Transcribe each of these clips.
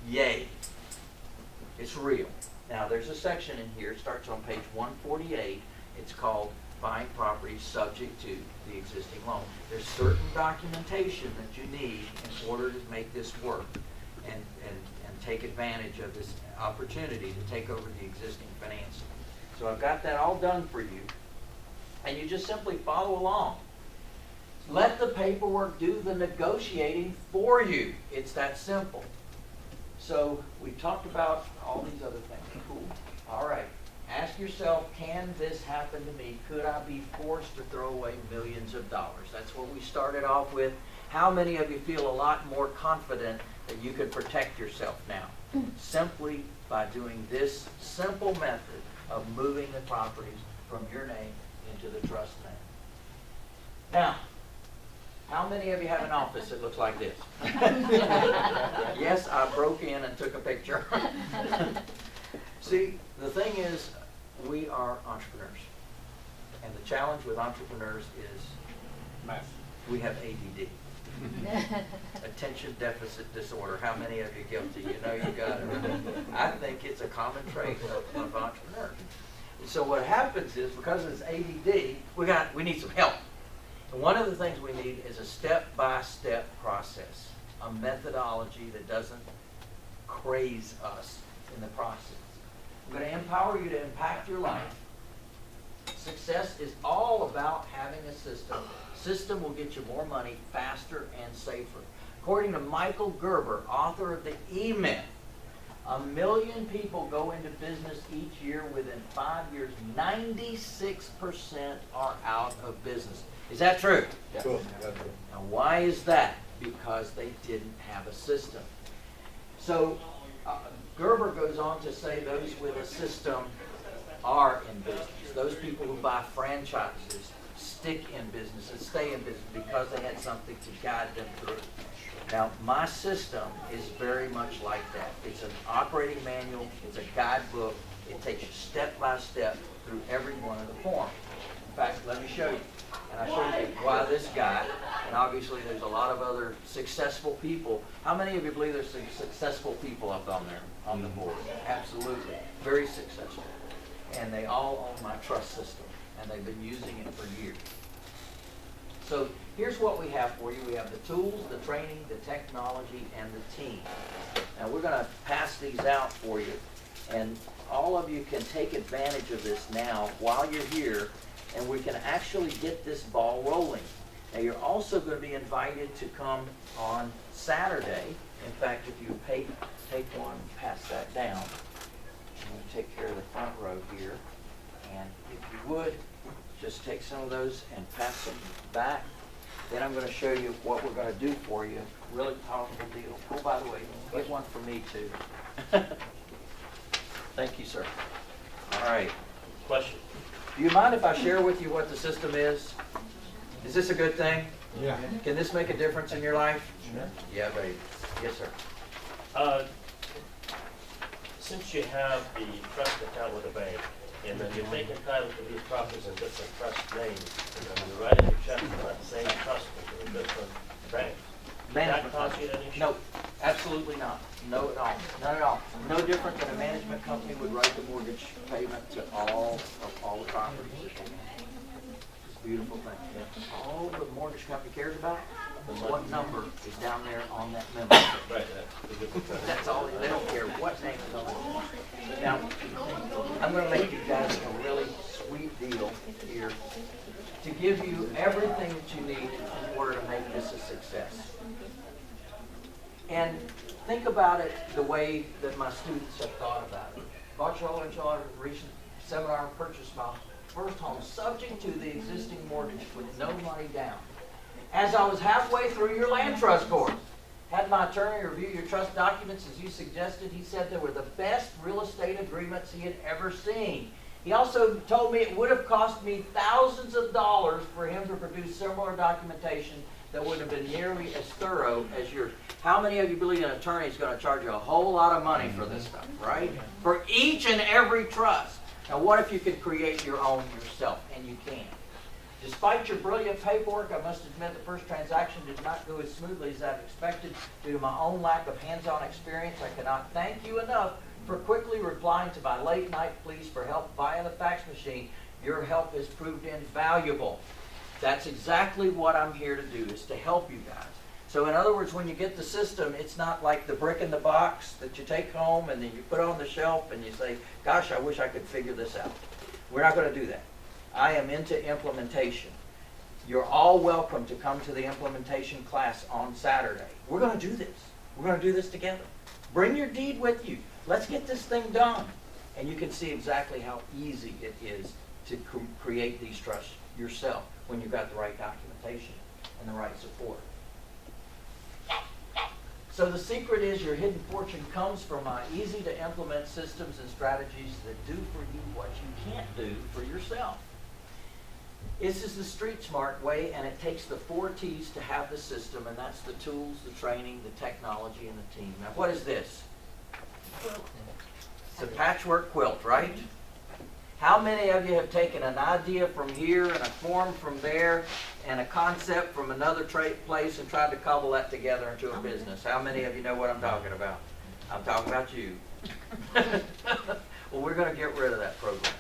Yay. It's real. Now, there's a section in here, it starts on page 148. It's called Buying Property Subject to the Existing Loan. There's certain documentation that you need in order to make this work and take advantage of this opportunity to take over the existing financing. So I've got that all done for you. And you just simply follow along. Let the paperwork do the negotiating for you. It's that simple. So we talked about all these other things. Cool. All right. Ask yourself, can this happen to me? Could I be forced to throw away millions of dollars? That's what we started off with. How many of you feel a lot more confident that you can protect yourself now? Simply by doing this simple method of moving the properties from your name into the trust name. Now, how many of you have an office that looks like this? Yes, I broke in and took a picture. See, the thing is, we are entrepreneurs. And the challenge with entrepreneurs is Math. we have ADD. Attention deficit disorder. How many of you guilty? You know you got it. I think it's a common trait of entrepreneurs. So what happens is, because it's ADD, we need some help. And one of the things we need is a step-by-step process, a methodology that doesn't craze us in the process. I'm going to empower you to impact your life. Success is all about having a system. System will get you more money faster and safer. According to Michael Gerber, author of the E-Myth, 1 million people go into business each year. Within 5 years, 96% are out of business. Is that true? Yeah. Cool. Now, why is that? Because they didn't have a system. So, Gerber goes on to say those with a system are in business. Those people who buy franchises stick in business and stay in business because they had something to guide them through. Now, my system is very much like that. It's an operating manual. It's a guidebook. It takes you step by step through every one of the forms. In fact, let me show you. And I show you why this guy, and obviously there's a lot of other successful people. How many of you believe there's some successful people up on there, on the board? Absolutely. Very successful. And they all own my trust system, and they've been using it for years. So here's what we have for you. We have the tools, the training, the technology, and the team. Now we're going to pass these out for you, and all of you can take advantage of this now while you're here, and we can actually get this ball rolling. Now you're also going to be invited to come on Saturday. In fact, if you take one, pass that down. I'm going to take care of the front row here. And if you would, just take some of those and pass them back. Then I'm going to show you what we're going to do for you. Really powerful deal. Oh, by the way, get one for me too. Thank you, sir. All right. Question. Do you mind if I share with you what the system is? Is this a good thing? Yeah. Can this make a difference in your life? Sure. Yeah, baby. Yes, sir. Since you have the trust account with the bank, and then you make entitled to these properties in different trust names, and then you're writing a check for that same trust to a different bank, does that Management cause company. you any issue? No, absolutely not. No at all. Not at all. No different than a management company would write the mortgage payment to all the properties. It's a beautiful thing. All the mortgage company cares about is what number is down there on that memo. Right, that's a different trust. That's all. They don't care what name is on it. Now, I'm going to make you guys a really sweet deal here to give you everything that you need in order to make this a success. And think about it the way that my students have thought about it. Bought y'all a recent seminar on purchase my first home, subject to the existing mortgage with no money down. As I was halfway through your land trust course, had my attorney review your trust documents as you suggested. He said they were the best real estate agreements he had ever seen. He also told me it would have cost me thousands of dollars for him to produce similar documentation that would have been nearly as thorough as yours. How many of you believe an attorney is going to charge you a whole lot of money for this stuff, right? For each and every trust. Now, what if you could create your own yourself? And you can. Despite your brilliant paperwork, I must admit the first transaction did not go as smoothly as I'd expected. Due to my own lack of hands-on experience, I cannot thank you enough for quickly replying to my late-night pleas for help via the fax machine. Your help has proved invaluable. That's exactly what I'm here to do, is to help you guys. So in other words, when you get the system, it's not like the brick in the box that you take home and then you put on the shelf and you say, gosh, I wish I could figure this out. We're not going to do that. I am into implementation. You're all welcome to come to the implementation class on Saturday. We're going to do this. We're going to do this together. Bring your deed with you. Let's get this thing done. And you can see exactly how easy it is to create these trusts yourself when you've got the right documentation and the right support. So the secret is your hidden fortune comes from my easy-to-implement systems and strategies that do for you what you can't do for yourself. This is the street smart way, and it takes the 4 T's to have the system, and that's the tools, the training, the technology, and the team. Now, what is this? It's a patchwork quilt, right? How many of you have taken an idea from here and a form from there and a concept from another place and tried to cobble that together into a business? How many of you know what I'm talking about? I'm talking about you. Well, we're going to get rid of that program.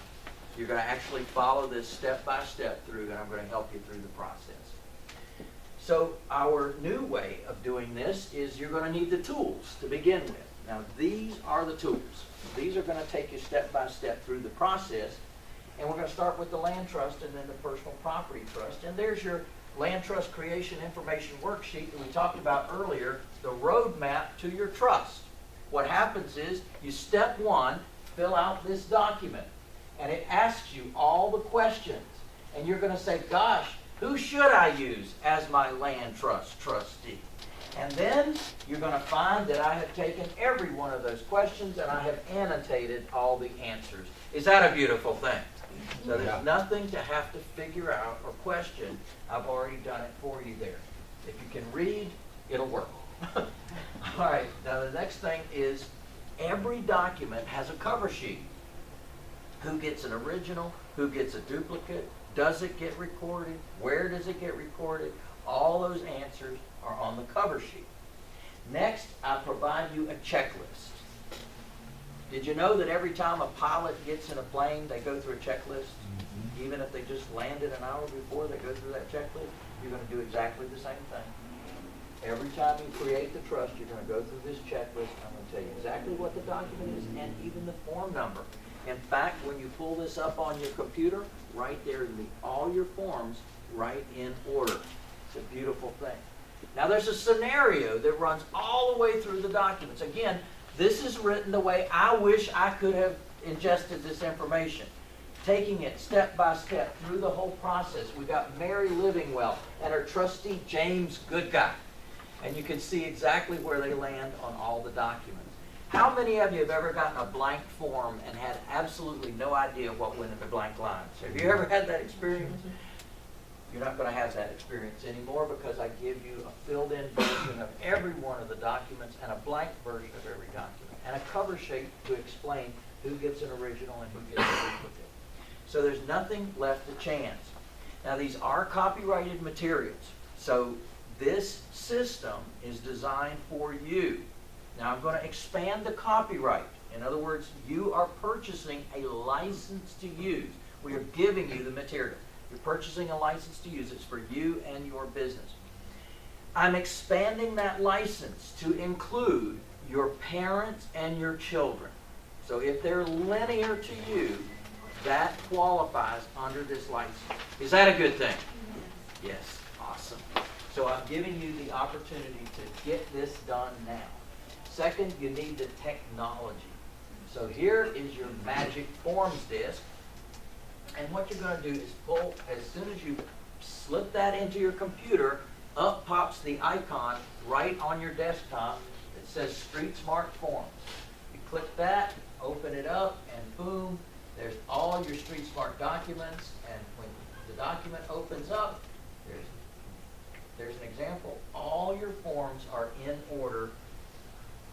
You're going to actually follow this step by step through, and I'm going to help you through the process. So our new way of doing this is you're going to need the tools to begin with. Now, these are the tools. These are going to take you step by step through the process. And we're going to start with the land trust and then the personal property trust. And there's your land trust creation information worksheet that we talked about earlier, the roadmap to your trust. What happens is you step 1, fill out this document. And it asks you all the questions. And you're going to say, gosh, who should I use as my land trust trustee? And then you're going to find that I have taken every one of those questions and I have annotated all the answers. Is that a beautiful thing? So there's nothing to have to figure out or question. I've already done it for you there. If you can read, it'll work. All right, now the next thing is every document has a cover sheet. Who gets an original? Who gets a duplicate? Does it get recorded? Where does it get recorded? All those answers are on the cover sheet. Next, I provide you a checklist. Did you know that every time a pilot gets in a plane, they go through a checklist? Even if they just landed an hour before, they go through that checklist? You're going to do exactly the same thing. Every time you create the trust, you're going to go through this checklist. I'm going to tell you exactly what the document is and even the form number. In fact, when you pull this up on your computer, right there, all your forms right in order. It's a beautiful thing. Now, there's a scenario that runs all the way through the documents. Again, this is written the way I wish I could have ingested this information. Taking it step by step through the whole process. We've got Mary Livingwell and her trustee, James Goodguy. And you can see exactly where they land on all the documents. How many of you have ever gotten a blank form and had absolutely no idea what went in the blank lines? Have you ever had that experience? You're not going to have that experience anymore because I give you a filled-in version of every one of the documents and a blank version of every document and a cover sheet to explain who gets an original and who gets a duplicate. So there's nothing left to chance. Now, these are copyrighted materials, so this system is designed for you. Now, I'm going to expand the copyright. In other words, you are purchasing a license to use. We are giving you the material. You're purchasing a license to use. It's for you and your business. I'm expanding that license to include your parents and your children. So if they're linear to you, that qualifies under this license. Is that a good thing? Yes. Awesome. So I'm giving you the opportunity to get this done now. Second, you need the technology. So here is your magic forms disk. And what you're going to do is pull, as soon as you slip that into your computer, up pops the icon right on your desktop that says Street Smart Forms. You click that, open it up, and boom, there's all your Street Smart documents. And when the document opens up, there's an example. All your forms are in order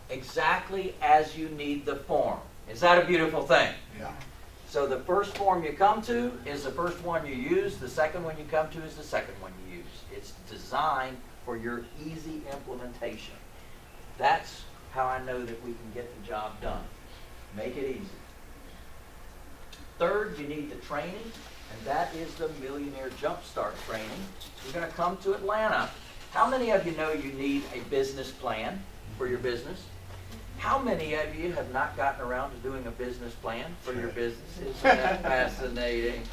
exactly as you need the form. Is that a beautiful thing? Yeah. So the first form you come to is the first one you use. The second one you come to is the second one you use. It's designed for your easy implementation. That's how I know that we can get the job done. Make it easy. Third, you need the training, and that is the Millionaire Jumpstart training. You're going to come to Atlanta. How many of you know you need a business plan for your business? How many of you have not gotten around to doing a business plan for your business? Isn't that fascinating?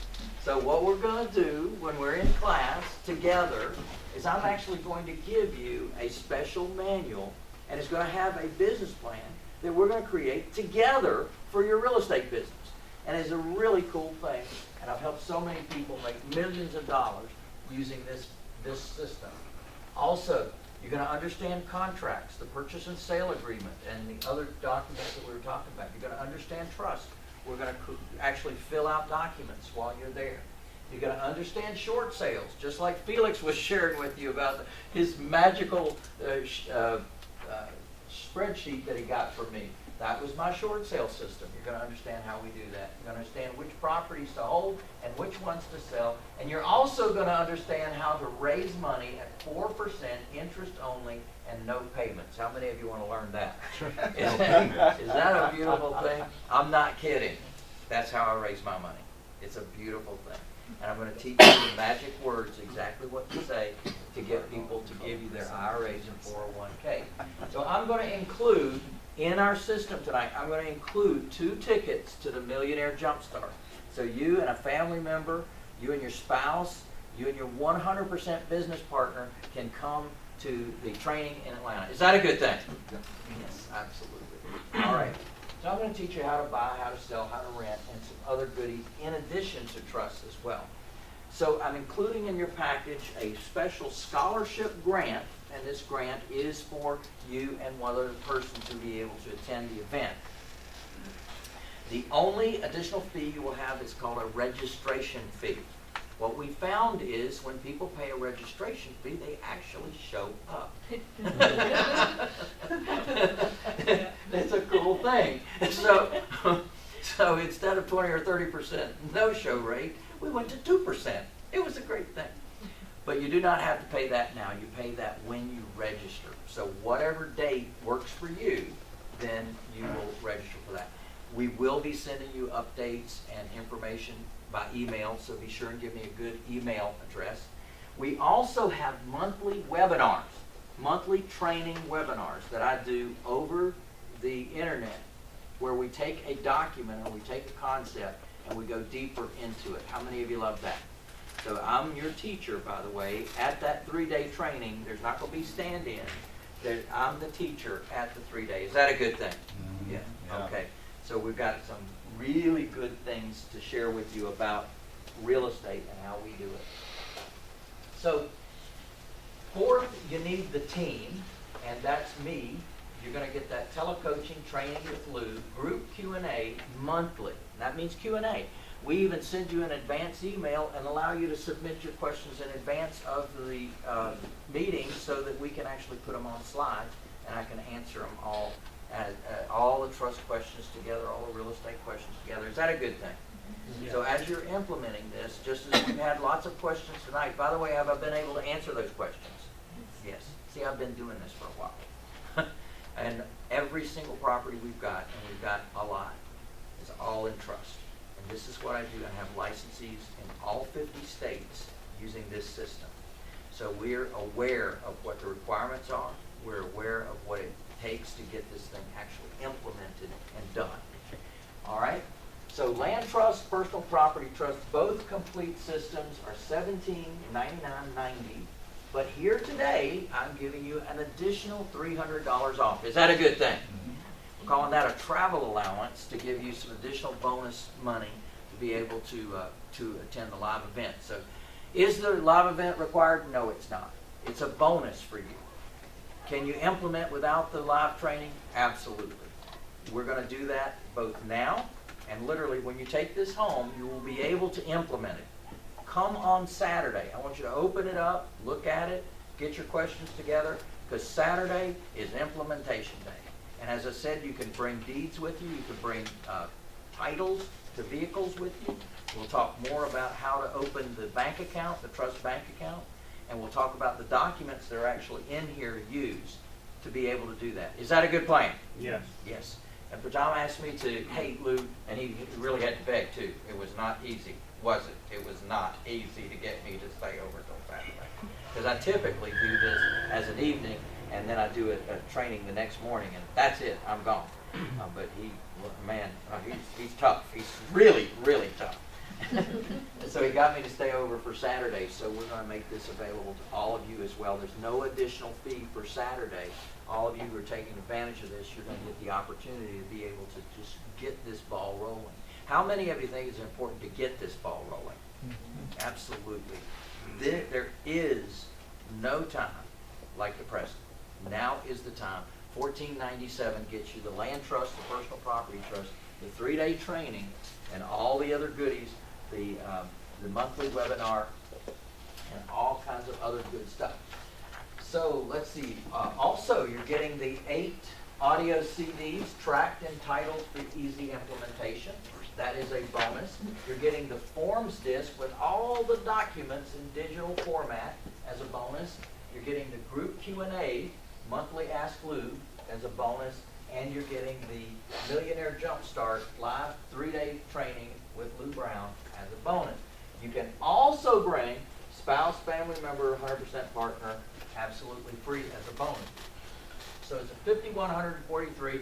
So what we're going to do when we're in class together is I'm actually going to give you a special manual, and it's going to have a business plan that we're going to create together for your real estate business. And it's a really cool thing, and I've helped so many people make millions of dollars using this system. Also, you're going to understand contracts, the purchase and sale agreement, and the other documents that we were talking about. You're going to understand trust. We're going to actually fill out documents while you're there. You're going to understand short sales, just like Felix was sharing with you about his magical spreadsheet that he got from me. That was my short sale system. You're going to understand how we do that. You're going to understand which properties to hold and which ones to sell. And you're also going to understand how to raise money at 4% interest only and no payments. How many of you want to learn that? Is that a beautiful thing? I'm not kidding. That's how I raise my money. It's a beautiful thing. And I'm going to teach you the magic words, exactly what to say, to get people to give you their IRAs and 401k. So I'm going to include, in our system tonight, I'm going to include 2 tickets to the Millionaire Jumpstart. So you and a family member, you and your spouse, you and your 100% business partner can come to the training in Atlanta. Is that a good thing? Yes, absolutely. All right. So I'm going to teach you how to buy, how to sell, how to rent, and some other goodies in addition to trust as well. So I'm including in your package a special scholarship grant, and this grant is for you and one other person to be able to attend the event. The only additional fee you will have is called a registration fee. What we found is when people pay a registration fee, they actually show up. It's a cool thing. So instead of 20 or 30% no-show rate, we went to 2%. It was a great thing. But you do not have to pay that now. You pay that when you register. So whatever date works for you, then you will register for that. We will be sending you updates and information by email, so be sure and give me a good email address. We also have monthly webinars, monthly training webinars that I do over the internet, where we take a document and we take a concept and we go deeper into it. How many of you love that? So I'm your teacher, by the way. At that 3-day training, there's not going to be stand-in. I'm the teacher at the 3 days. Is that a good thing? Mm-hmm. Yeah. Okay. So we've got some really good things to share with you about real estate and how we do it. So fourth, you need the team, and that's me. You're going to get that telecoaching training with Lou, group Q&A monthly. That means Q&A. We even send you an advance email and allow you to submit your questions in advance of the meeting so that we can actually put them on slides and I can answer them all the trust questions together, all the real estate questions together. Is that a good thing? Yeah. So as you're implementing this, just as we've had lots of questions tonight, by the way, have I been able to answer those questions? Yes. See, I've been doing this for a while. And every single property we've got, and we've got a lot, is all in trust. And this is what I do. I have licensees in all 50 states using this system. So we're aware of what the requirements are. We're aware of what it takes to get this thing actually implemented and done. All right? So land trust, personal property trust, both complete systems are $17.99.90. But here today, I'm giving you an additional $300 off. Is that a good thing? We're calling that a travel allowance to give you some additional bonus money to be able to attend the live event. So is the live event required? No, it's not. It's a bonus for you. Can you implement without the live training? Absolutely. We're going to do that both now and literally when you take this home, you will be able to implement it. Come on Saturday. I want you to open it up, look at it, get your questions together, because Saturday is implementation day. And as I said, you can bring deeds with you, you can bring titles, to vehicles with you. We'll talk more about how to open the bank account, the trust bank account, and we'll talk about the documents that are actually in here to use to be able to do that. Is that a good plan? Yes. Yes. And Tom asked me to, hey, Lou, and he really had to beg too. It was not easy, was it? It was not easy to get me to stay over till Saturday. Because I typically do this as an evening, and then I do a training the next morning, and that's it, I'm gone. But he's tough. He's really, really tough. And so he got me to stay over for Saturday, so we're going to make this available to all of you as well. There's no additional fee for Saturday. All of you who are taking advantage of this, you're going to get the opportunity to be able to just get this ball rolling. How many of you think it's important to get this ball rolling? Absolutely. There is no time like the present. Now is the time. $14.97 gets you the land trust, the personal property trust, the 3-day training, and all the other goodies, the monthly webinar, and all kinds of other good stuff. So let's see. Also, you're getting the 8 audio CDs tracked and titled for easy implementation. That is a bonus. You're getting the forms disc with all the documents in digital format as a bonus. You're getting the group Q&A, monthly Ask Lou, as a bonus. And you're getting the Millionaire Jumpstart live 3-day training with Lou Brown as a bonus. You can also bring spouse, family member, 100% partner, absolutely free as a bonus. So it's a $5,143